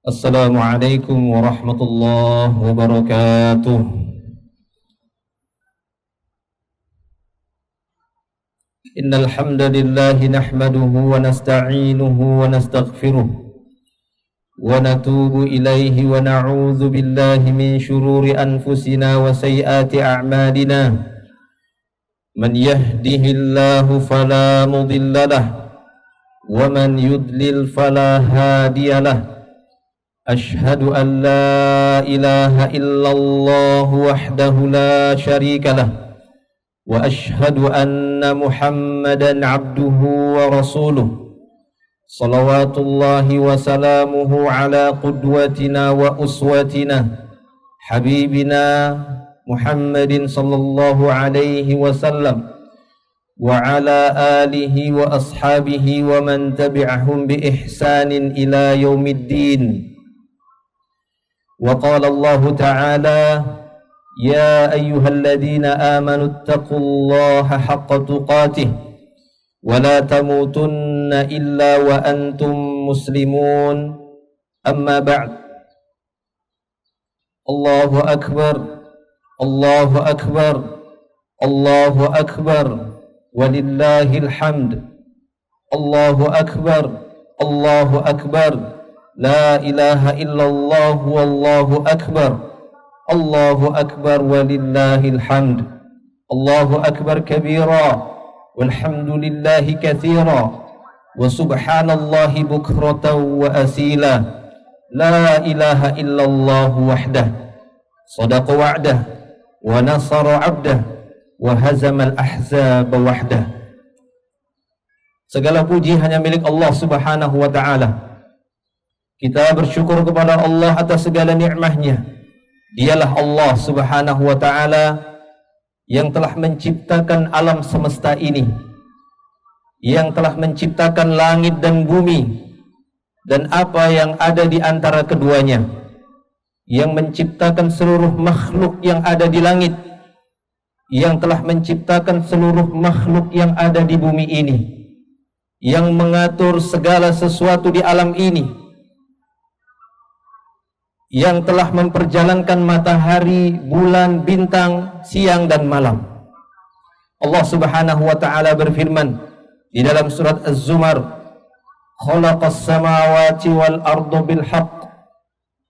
Assalamualaikum warahmatullahi wabarakatuh. Innal hamdalillah nahmaduhu wa nasta'inuhu wa nastaghfiruh wa natubu ilaihi wa na'udzu billahi min shururi anfusina wa sayyiati a'malina. Man yahdihillahu fala mudilla lahu wa man yudlil fala hadiya lahu. Ashhadu an la ilaha illallah wahdahu la syarika lah wa ashhadu anna Muhammadan abduhu wa rasuluh. Salawatullahi wa salamuhu ala qudwatina wa uswatina habibina Muhammadin sallallahu alaihi wasallam wa ala alihi wa ashabihi wa man tabi'ahum bi ihsanin ila yaumiddin. وقال الله تعالى يا أيها الذين آمنوا اتقوا الله حق تقاته ولا تموتن إلا وأنتم مسلمون أما بعد. الله أكبر الله أكبر الله أكبر ولله الحمد. الله أكبر الله أكبر لا إله إلا الله والله أكبر. الله أكبر ولله الحمد. الله أكبر كبيرا والحمد لله كثيرا وسبحان الله بكرة وأسيلا. لا إله إلا الله وحده صدق وعده ونصر عبده وهزم الأحزاب وحده. Segala puji hanya milik Allah Subhanahu wa ta'ala. Kita bersyukur kepada Allah atas segala nikmatnya. Dialah Allah Subhanahu wa ta'ala yang telah menciptakan alam semesta ini, yang telah menciptakan langit dan bumi dan apa yang ada di antara keduanya, yang menciptakan seluruh makhluk yang ada di langit, yang telah menciptakan seluruh makhluk yang ada di bumi ini, yang mengatur segala sesuatu di alam ini, yang telah memperjalankan matahari, bulan, bintang, siang dan malam. Allah Subhanahu wa ta'ala berfirman di dalam surat Az-Zumar, khalaqas samawati wal arda bil haqq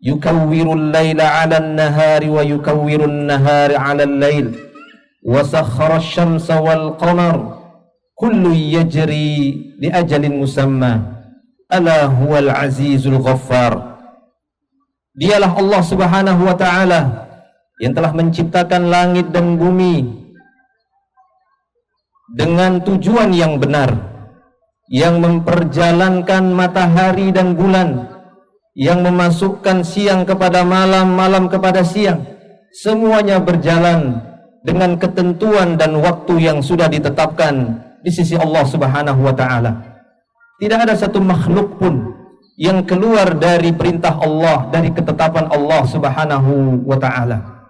yukawwirul laila 'alan nahari wa yukawwirun nahari 'alal lail wa sakhkharash syamsa wal qamar kullu yajri li ajalin musamma ala huwal azizul ghaffar. Dialah Allah Subhanahu wa ta'ala yang telah menciptakan langit dan bumi dengan tujuan yang benar, yang memperjalankan matahari dan bulan, yang memasukkan siang kepada malam, malam kepada siang. Semuanya berjalan dengan ketentuan dan waktu yang sudah ditetapkan di sisi Allah Subhanahu wa ta'ala. Tidak ada satu makhluk pun yang keluar dari perintah Allah, dari ketetapan Allah Subhanahu wa ta'ala.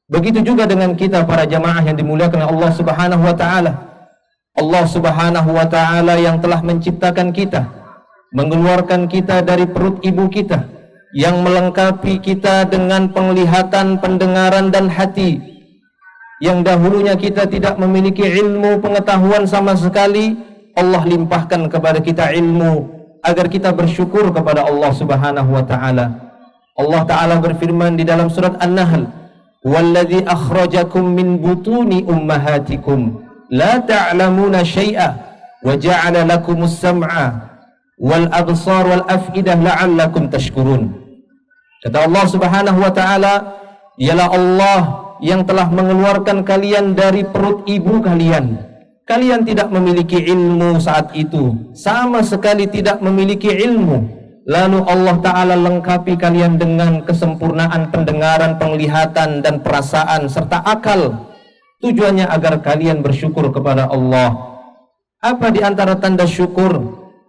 Begitu juga dengan kita para jamaah yang dimuliakan oleh Allah Subhanahu wa ta'ala. Allah Subhanahu wa ta'ala yang telah menciptakan kita, mengeluarkan kita dari perut ibu kita, yang melengkapi kita dengan penglihatan, pendengaran dan hati, yang dahulunya kita tidak memiliki ilmu pengetahuan sama sekali. Allah limpahkan kepada kita ilmu agar kita bersyukur kepada Allah Subhanahu wa ta'ala. Allah Ta'ala berfirman di dalam surat An-Nahl, "Walladzi akhrajakum min butuni ummahatikum la ta'lamuna syai'a wa ja'ala lakumus sam'a wal absar wal af'idah la'allakum tashkurun." Kata Allah Subhanahu wa ta'ala, ialah Allah yang telah mengeluarkan kalian dari perut ibu kalian. Kalian tidak memiliki ilmu saat itu, sama sekali tidak memiliki ilmu. Lalu Allah Ta'ala lengkapi kalian dengan kesempurnaan pendengaran, penglihatan dan perasaan serta akal. Tujuannya agar kalian bersyukur kepada Allah. Apa di antara tanda syukur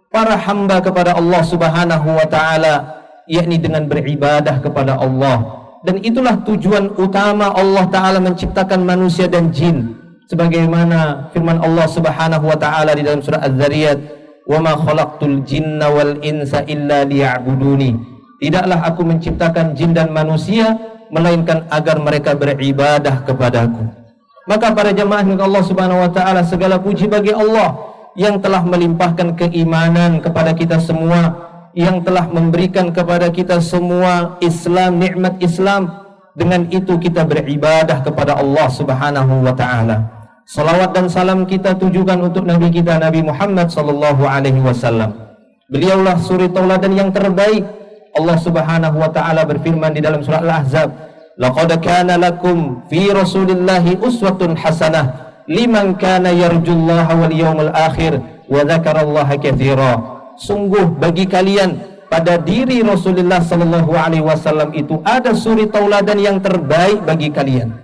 para hamba kepada Allah Subhanahu wa ta'ala? Yakni dengan beribadah kepada Allah. Dan itulah tujuan utama Allah Ta'ala menciptakan manusia dan jin. Sebagaimana firman Allah Subhanahu wa ta'ala di dalam surah Az-Zariyat, "Wa ma khalaqtul jinna wal insa illa liya'buduni." tidaklah aku menciptakan jin dan manusia melainkan agar mereka beribadah kepadaku. Maka para jemaah Allah Subhanahu wa taala, segala puji bagi Allah yang telah melimpahkan keimanan kepada kita semua, yang telah memberikan kepada kita semua Islam, nikmat Islam. Dengan itu kita beribadah kepada Allah Subhanahu wa taala. Salawat dan salam kita tujukan untuk Nabi kita, Nabi Muhammad sallallahu alaihi wasallam. Beliaulah suri tauladan yang terbaik. Allah Subhanahu wa taala berfirman di dalam surah Al-Ahzab, "Laqad kana lakum fi Rasulillahi uswatun hasanah liman kana yarjullaha wal yawmal akhir wa dzakarallaha katsira." Sungguh bagi kalian pada diri Rasulullah sallallahu alaihi wasallam itu ada suri tauladan yang terbaik bagi kalian.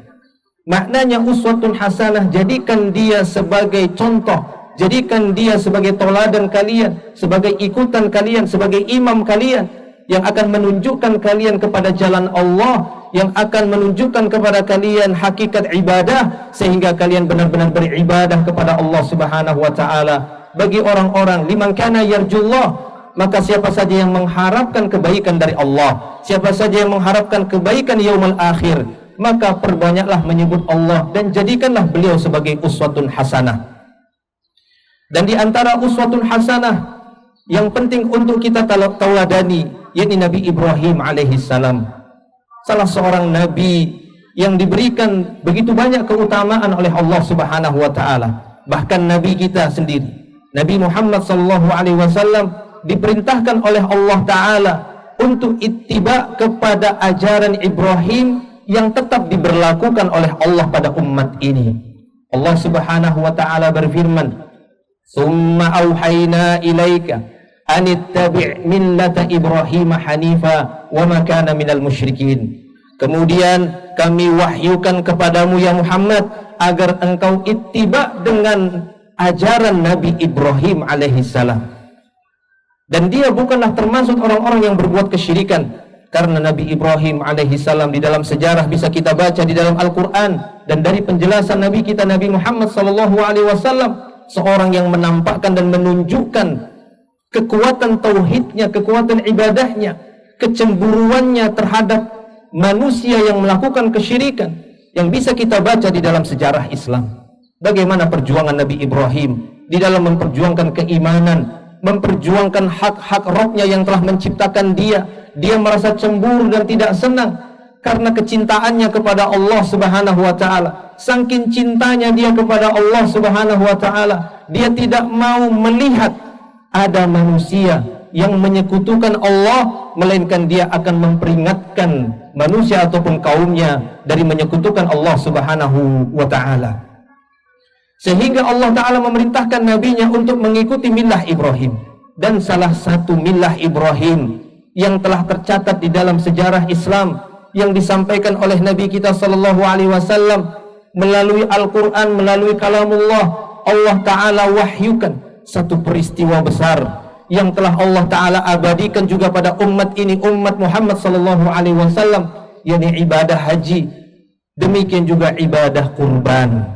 Maknanya uswatun hasanah, jadikan dia sebagai contoh, jadikan dia sebagai tauladan kalian, sebagai ikutan kalian, sebagai imam kalian yang akan menunjukkan kalian kepada jalan Allah, yang akan menunjukkan kepada kalian hakikat ibadah sehingga kalian benar-benar beribadah kepada Allah Subhanahu wa taala. Bagi orang-orang liman kana yarjullah, maka siapa saja yang mengharapkan kebaikan dari Allah, siapa saja yang mengharapkan kebaikan yaumul akhir, maka perbanyaklah menyebut Allah dan jadikanlah beliau sebagai uswatun hasanah. Dan di antara uswatun hasanah yang penting untuk kita tauladani, yakni Nabi Ibrahim alaihissalam, salah seorang nabi yang diberikan begitu banyak keutamaan oleh Allah Subhanahu wa taala. Bahkan nabi kita sendiri, Nabi Muhammad sallallahu alaihi wasallam, diperintahkan oleh Allah Ta'ala untuk ittiba kepada ajaran Ibrahim yang tetap diberlakukan oleh Allah pada umat ini. Allah Subhanahu wa Ta'ala berfirman, "Tsumma auhayna ilaika an ittabi' millata Ibrahim hanifa wa ma kana minal musyrikin." Kemudian kami wahyukan kepadamu ya Muhammad agar engkau ittiba dengan ajaran Nabi Ibrahim alaihissalam. Dan dia bukanlah termasuk orang-orang yang berbuat kesyirikan, karena Nabi Ibrahim alaihissalam di dalam sejarah bisa kita baca di dalam Al-Quran dan dari penjelasan Nabi kita Nabi Muhammad sallallahu alaihi wasallam, seorang yang menampakkan dan menunjukkan kekuatan tauhidnya, kekuatan ibadahnya, kecemburuannya terhadap manusia yang melakukan kesyirikan, yang bisa kita baca di dalam sejarah Islam. Bagaimana perjuangan Nabi Ibrahim di dalam memperjuangkan keimanan, memperjuangkan hak-hak Rabbnya yang telah menciptakan dia. Dia merasa cemburu dan tidak senang karena kecintaannya kepada Allah Subhanahu wa taala. Saking cintanya dia kepada Allah Subhanahu wa taala, dia tidak mau melihat ada manusia yang menyekutukan Allah, melainkan dia akan memperingatkan manusia ataupun kaumnya dari menyekutukan Allah Subhanahu wa taala. Sehingga Allah Ta'ala memerintahkan nabinya untuk mengikuti millah Ibrahim. Dan salah satu millah Ibrahim yang telah tercatat di dalam sejarah Islam, yang disampaikan oleh Nabi kita Sallallahu Alaihi Wasallam melalui Al-Quran, melalui kalamullah, Allah Ta'ala wahyukan satu peristiwa besar yang telah Allah Ta'ala abadikan juga pada umat ini, umat Muhammad Sallallahu Alaihi Wasallam, yakni ibadah haji. Demikian juga ibadah kurban.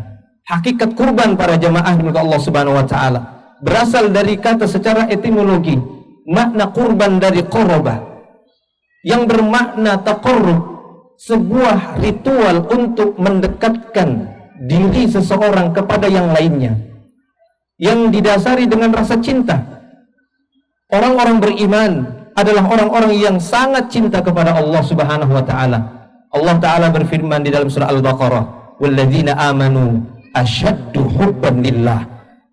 Hakikat kurban para jemaah dimiliki Allah Subhanahu wa taala berasal dari kata secara etimologi, makna kurban dari qurba yang bermakna taqarrub, sebuah ritual untuk mendekatkan diri seseorang kepada yang lainnya yang didasari dengan rasa cinta. Orang-orang beriman adalah orang-orang yang sangat cinta kepada Allah Subhanahu wa taala. Allah Ta'ala berfirman di dalam surah Al-Baqarah, "Walladzina amanu asyaddu hubban lillah."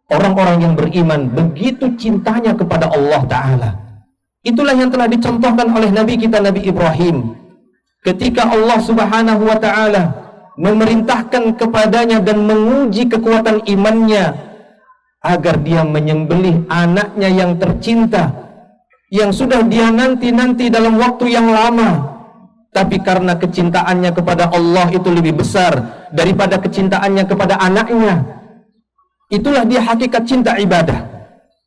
Orang-orang yang beriman begitu cintanya kepada Allah Ta'ala. Itulah yang telah dicontohkan oleh Nabi kita Nabi Ibrahim ketika Allah Subhanahu wa Ta'ala memerintahkan kepadanya dan menguji kekuatan imannya agar dia menyembelih anaknya yang tercinta, yang sudah dia nanti dalam waktu yang lama. Tapi karena kecintaannya kepada Allah itu lebih besar daripada kecintaannya kepada anaknya. Itulah dia hakikat cinta ibadah.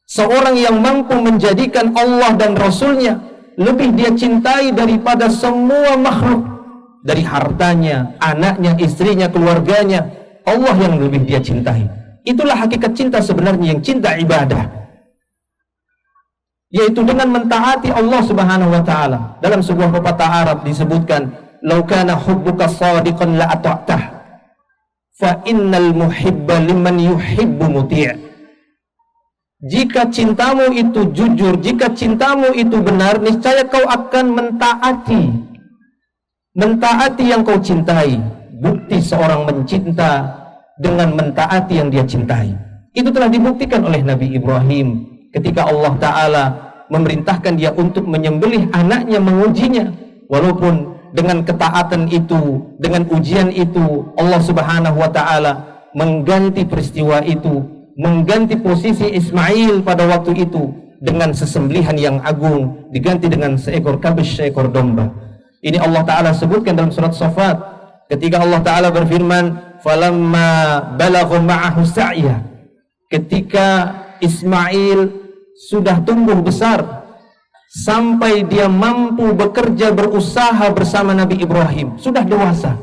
Seorang yang mampu menjadikan Allah dan Rasulnya lebih dia cintai daripada semua makhluk. Dari hartanya, anaknya, istrinya, keluarganya, Allah yang lebih dia cintai. Itulah hakikat cinta sebenarnya, yang cinta ibadah. yaitu dengan mentaati Allah Subhanahu wa taala. Dalam sebuah pepatah Arab disebutkan, "Lau kana hubbuka shadiqan la ata'tah, fa innal muhibba liman yuhibbu muti'." Jika cintamu itu jujur, jika cintamu itu benar, niscaya kau akan mentaati yang kau cintai. Bukti seorang mencinta dengan mentaati yang dia cintai. Itu telah dibuktikan oleh Nabi Ibrahim ketika Allah Ta'ala memerintahkan dia untuk menyembelih anaknya, mengujinya. Walaupun dengan ketaatan itu, dengan ujian itu, Allah Subhanahu wa Ta'ala mengganti peristiwa itu, mengganti posisi Ismail pada waktu itu dengan sesembelihan yang agung, diganti dengan seekor kabsh, seekor domba. Ini Allah Ta'ala sebutkan dalam surat Shafat ketika Allah Ta'ala berfirman, "Falamma balagha ma'ahu sa'ya." Ketika Ismail sudah tumbuh besar sampai dia mampu bekerja, berusaha bersama Nabi Ibrahim, sudah dewasa,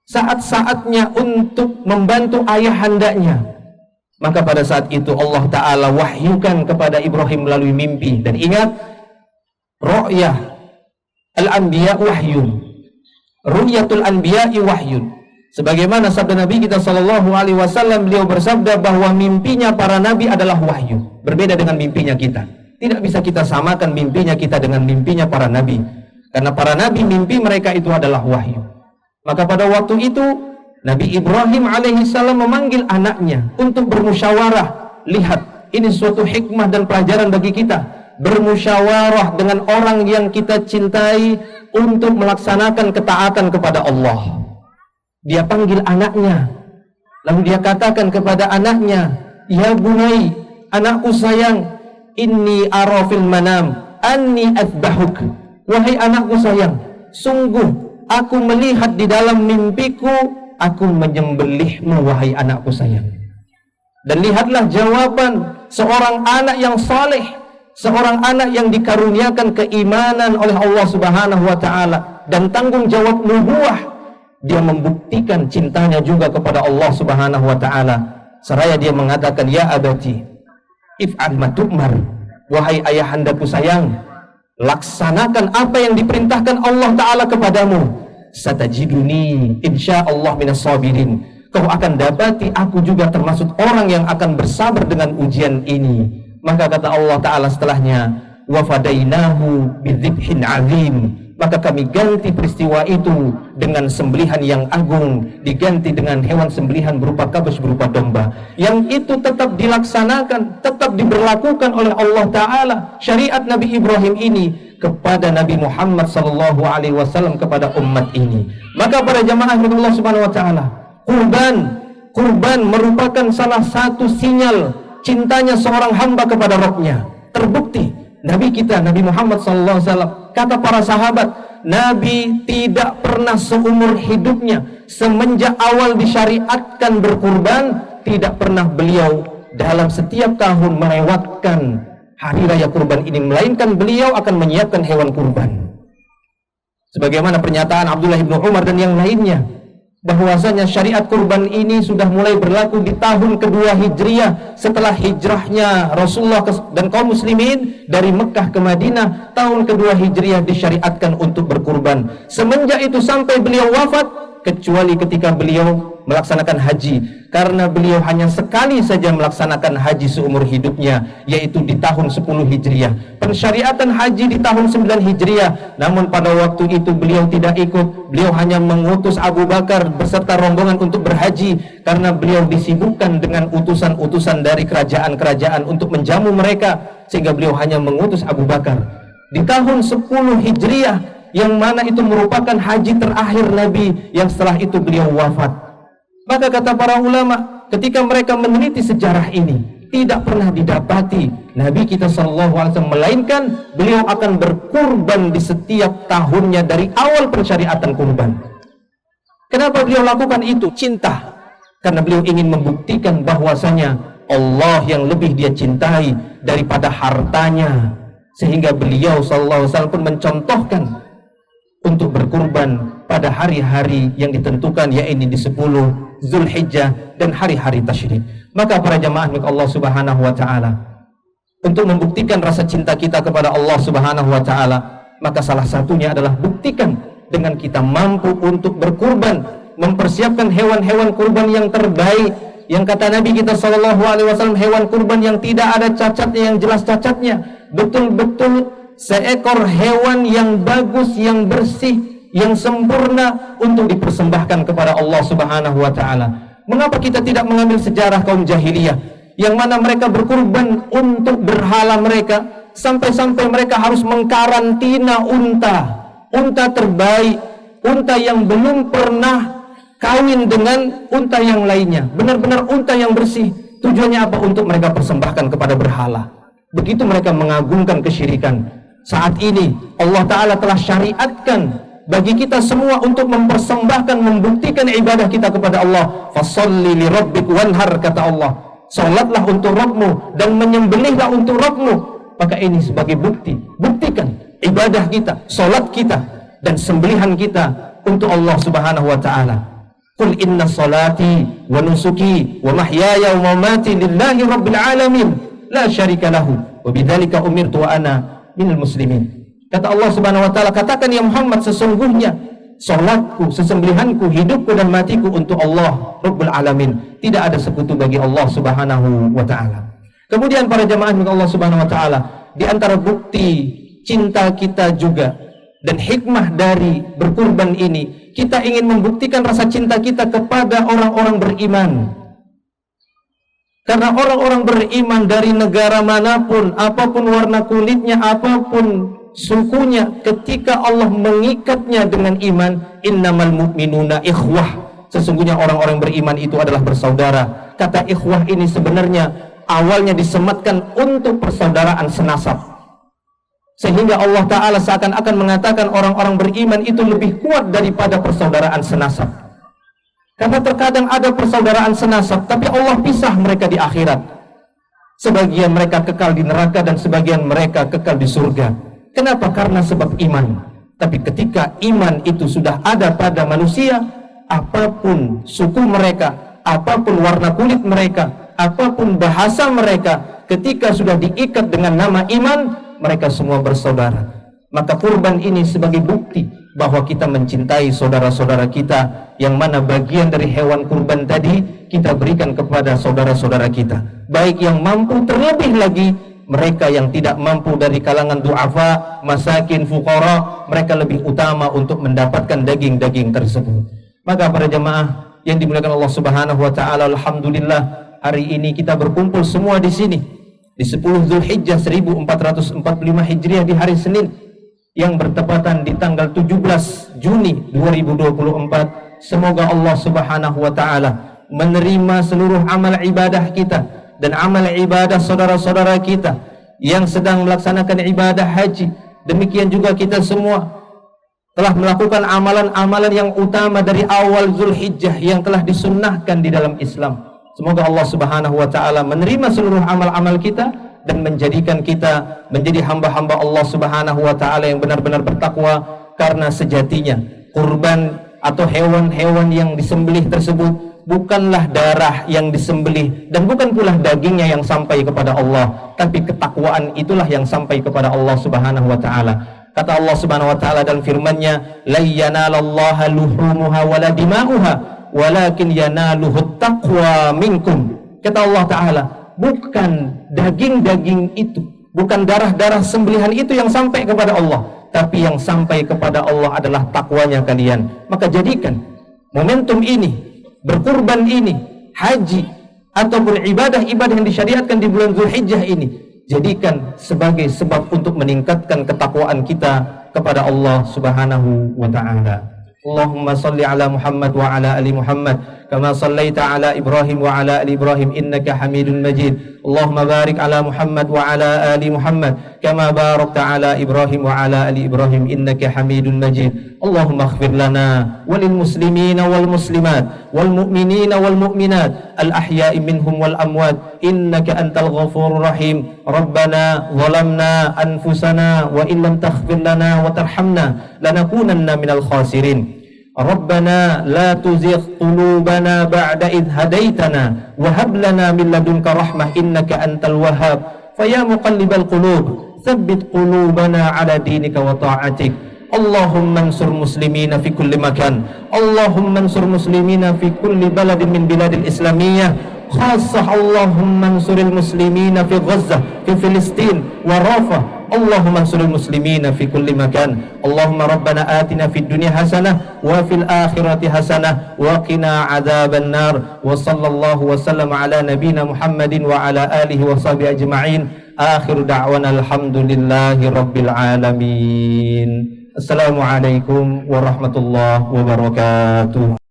saat-saatnya untuk membantu ayahandanya, maka pada saat itu Allah Ta'ala wahyukan kepada Ibrahim melalui mimpi. Dan ingat, ru'yah al-anbiya wahyun, ru'yatul anbiya'i wahyun. Sebagaimana sabda Nabi kita sallallahu alaihi wasallam, beliau bersabda bahwa mimpinya para nabi adalah wahyu, berbeda dengan mimpinya kita. Tidak bisa kita samakan mimpinya kita dengan mimpinya para nabi, karena para nabi mimpi mereka itu adalah wahyu. Maka pada waktu itu Nabi Ibrahim alaihissalam memanggil anaknya untuk bermusyawarah. Lihat, ini suatu hikmah dan pelajaran bagi kita. Bermusyawarah dengan orang yang kita cintai untuk melaksanakan ketaatan kepada Allah. Dia panggil anaknya, lalu dia katakan kepada anaknya, "Ya bunai, anakku sayang, inni ara fil manam anni athbahuk." Wahai anakku sayang, sungguh aku melihat di dalam mimpiku aku menyembelihmu, wahai anakku sayang. Dan lihatlah jawaban seorang anak yang saleh, seorang anak yang dikaruniakan keimanan oleh Allah Subhanahu wa Ta'ala dan tanggung jawab nubuwah. Dia membuktikan cintanya juga kepada Allah Subhanahu wa Ta'ala, seraya dia mengatakan, "Ya abati, if'al ma tu'mar." Wahai ayahandaku sayang, laksanakan apa yang diperintahkan Allah Ta'ala kepadamu. Satajiduni insyaallah minas sabirin. Kau akan dapati aku juga termasuk orang yang akan bersabar dengan ujian ini. Maka kata Allah Ta'ala setelahnya, "Wa fadainahu bidzibhin azim." Maka kami ganti peristiwa itu dengan sembelihan yang agung, diganti dengan hewan sembelihan berupa kabus, berupa domba, yang itu tetap dilaksanakan, tetap diberlakukan oleh Allah Ta'ala syariat Nabi Ibrahim ini kepada Nabi Muhammad sallallahu alaihi wasallam, kepada umat ini. Maka para jamaah Allah Subhanahu wa Ta'ala, kurban merupakan salah satu sinyal cintanya seorang hamba kepada Rabbnya. Terbukti Nabi kita, Nabi Muhammad sallallahu alaihi wasallam, kata para sahabat, Nabi tidak pernah seumur hidupnya semenjak awal disyariatkan berkurban, tidak pernah beliau dalam setiap tahun melewatkan hari raya kurban ini, melainkan beliau akan menyiapkan hewan kurban. Sebagaimana pernyataan Abdullah bin Umar dan yang lainnya, bahwasanya syariat kurban ini sudah mulai berlaku di tahun kedua Hijriah setelah hijrahnya Rasulullah dan kaum muslimin dari Mekah ke Madinah. Tahun kedua Hijriah disyariatkan untuk berkurban. Semenjak itu sampai beliau wafat, kecuali ketika beliau melaksanakan haji, karena beliau hanya sekali saja melaksanakan haji seumur hidupnya, yaitu di tahun 10 Hijriah. Pensyariatan haji di tahun 9 Hijriah, namun pada waktu itu beliau tidak ikut. Beliau hanya mengutus Abu Bakar beserta rombongan untuk berhaji, karena beliau disibukkan dengan utusan-utusan dari kerajaan-kerajaan untuk menjamu mereka, sehingga beliau hanya mengutus Abu Bakar. Di tahun 10 Hijriah, yang mana itu merupakan haji terakhir Nabi, yang setelah itu beliau wafat. Maka kata para ulama, ketika mereka meneliti sejarah ini, tidak pernah didapati Nabi kita SAW, melainkan beliau akan berkurban di setiap tahunnya dari awal pensyariatan kurban. Kenapa beliau lakukan itu? Cinta. Karena beliau ingin membuktikan bahwasanya Allah yang lebih dia cintai daripada hartanya, sehingga beliau SAW pun mencontohkan untuk berkurban pada hari-hari yang ditentukan, yaitu di 10 Zulhijjah dan hari-hari tasyrik. Maka para jamaah milik Allah Subhanahu wa Ta'ala, untuk membuktikan rasa cinta kita kepada Allah Subhanahu wa taala, maka salah satunya adalah buktikan dengan kita mampu untuk berkurban, mempersiapkan hewan-hewan kurban yang terbaik, yang kata Nabi kita sallallahu alaihi wasallam, hewan kurban yang tidak ada cacatnya, yang jelas cacatnya, betul-betul seekor hewan yang bagus, yang bersih, yang sempurna untuk dipersembahkan kepada Allah Subhanahu wa taala. Mengapa kita tidak mengambil sejarah kaum jahiliyah yang mana mereka berkurban untuk berhala mereka, sampai-sampai mereka harus mengkarantina unta terbaik, unta yang belum pernah kawin dengan unta yang lainnya, benar-benar unta yang bersih. Tujuannya apa? Untuk mereka persembahkan kepada berhala. Begitu mereka mengagungkan kesyirikan. Saat ini Allah Ta'ala telah syariatkan bagi kita semua untuk mempersembahkan, membuktikan ibadah kita kepada Allah. Fasholli li rabbik wanhar, kata Allah. Salatlah untuk Rabbmu dan menyembelihlah untuk Rabbmu. Maka ini sebagai bukti. Buktikan ibadah kita, salat kita dan sembelihan kita untuk Allah Subhanahu wa taala. Qul inna salati wa nusuki wa mahyaya wa mamati lillahi rabbil alamin la syarika lahu wa bidzalika umirtu wa ana minal muslimin. Kata Allah Subhanahu wa taala, katakan ya Muhammad, sesungguhnya salatku, sesembelihanku, hidupku dan matiku untuk Allah Rabbul Alamin. Tidak ada sekutu bagi Allah Subhanahu wa taala. Kemudian para jamaah Allah Subhanahu wa taala, di antara bukti cinta kita juga dan hikmah dari berkurban ini, kita ingin membuktikan rasa cinta kita kepada orang-orang beriman. Karena orang-orang beriman dari negara manapun, apapun warna kulitnya, apapun sukunya, ketika Allah mengikatnya dengan iman, innamal mu'minuna ikhwah, sesungguhnya orang-orang beriman itu adalah bersaudara. Kata ikhwah ini sebenarnya awalnya disematkan untuk persaudaraan senasab, sehingga Allah Ta'ala seakan-akan mengatakan orang-orang beriman itu lebih kuat daripada persaudaraan senasab. Karena terkadang ada persaudaraan senasab, tapi Allah pisah mereka di akhirat. Sebagian mereka kekal di neraka dan sebagian mereka kekal di surga. Kenapa? Karena sebab iman. Tapi ketika iman itu sudah ada pada manusia, apapun suku mereka, apapun warna kulit mereka, apapun bahasa mereka, ketika sudah diikat dengan nama iman, mereka semua bersaudara. Maka kurban ini sebagai bukti bahwa kita mencintai saudara-saudara kita, yang mana bagian dari hewan kurban tadi kita berikan kepada saudara-saudara kita, baik yang mampu, terlebih lagi mereka yang tidak mampu dari kalangan du'afa, masakin, fuqara, mereka lebih utama untuk mendapatkan daging-daging tersebut. Maka para jemaah yang dimuliakan Allah Subhanahu wa taala, alhamdulillah hari ini kita berkumpul semua di sini di 10 Zulhijjah 1445 Hijriah, di hari Senin yang bertepatan di tanggal 17 Juni 2024. Semoga Allah Subhanahu wa taala menerima seluruh amal ibadah kita dan amal ibadah saudara-saudara kita yang sedang melaksanakan ibadah haji. Demikian juga kita semua telah melakukan amalan-amalan yang utama dari awal Zulhijjah yang telah disunnahkan di dalam Islam. Semoga Allah Subhanahu wa taala menerima seluruh amal-amal kita dan menjadikan kita menjadi hamba-hamba Allah Subhanahu wa taala yang benar-benar bertakwa. Karena sejatinya kurban atau hewan-hewan yang disembelih tersebut bukanlah darah yang disembelih dan bukan pula dagingnya yang sampai kepada Allah, tapi ketakwaan itulah yang sampai kepada Allah Subhanahu wa taala. Kata Allah Subhanahu wa taala dalam firman-Nya, la yanalallaha luhumuha wala dima'uha walakin yanaluhut taqwa minkum. Kata Allah taala, bukan daging-daging itu, bukan darah-darah sembelihan itu yang sampai kepada Allah, tapi yang sampai kepada Allah adalah takwanya kalian. Maka jadikan momentum ini, berkurban ini, haji ataupun ibadah-ibadah yang disyariatkan di bulan Zulhijjah ini, jadikan sebagai sebab untuk meningkatkan ketakwaan kita kepada Allah Subhanahu wa taala. Allahumma salli ala Muhammad wa ala ali Muhammad kama sallaita ala Ibrahim wa ala ali Ibrahim innaka Hamidun Majid. Allahumma barik ala Muhammad wa ala ali Muhammad kama barakta ala Ibrahim wa ala ali Ibrahim innaka Hamidun Majid. Allahumma ighfir lana walil muslimina wal muslimat wal mu'minina wal mu'minat al ahya'i minhum wal amwat innaka antal ghafurur rahim. Rabbana zalamna anfusana wa illam taghfir lana wa tarhamna lanakunanna minal khasirin. Rabbana la tuzigh qulubana ba'da idh hadaitana wa hab lana min ladunka rahmah innaka antal wahhab. فيا مقلب القلوب ثبت قلوبنا على دينك وطاعتك. اللهم انصر مسلمين في كل مكان، اللهم انصر مسلمين في كل بلد من بلاد الإسلامية، خاصة اللهم انصر المسلمين في غزة، في فلسطين ورافة. اللهم انصر المسلمين في كل مكان. اللهم ربنا آتنا في الدنيا حسنة وفي الآخرة حسنة وقنا عذاب النار. وصلى الله وسلم على نبينا محمد وعلى آله وصحبه أجمعين. آخر دعوانا الحمد لله رب العالمين. Assalamualaikum warahmatullahi wabarakatuh.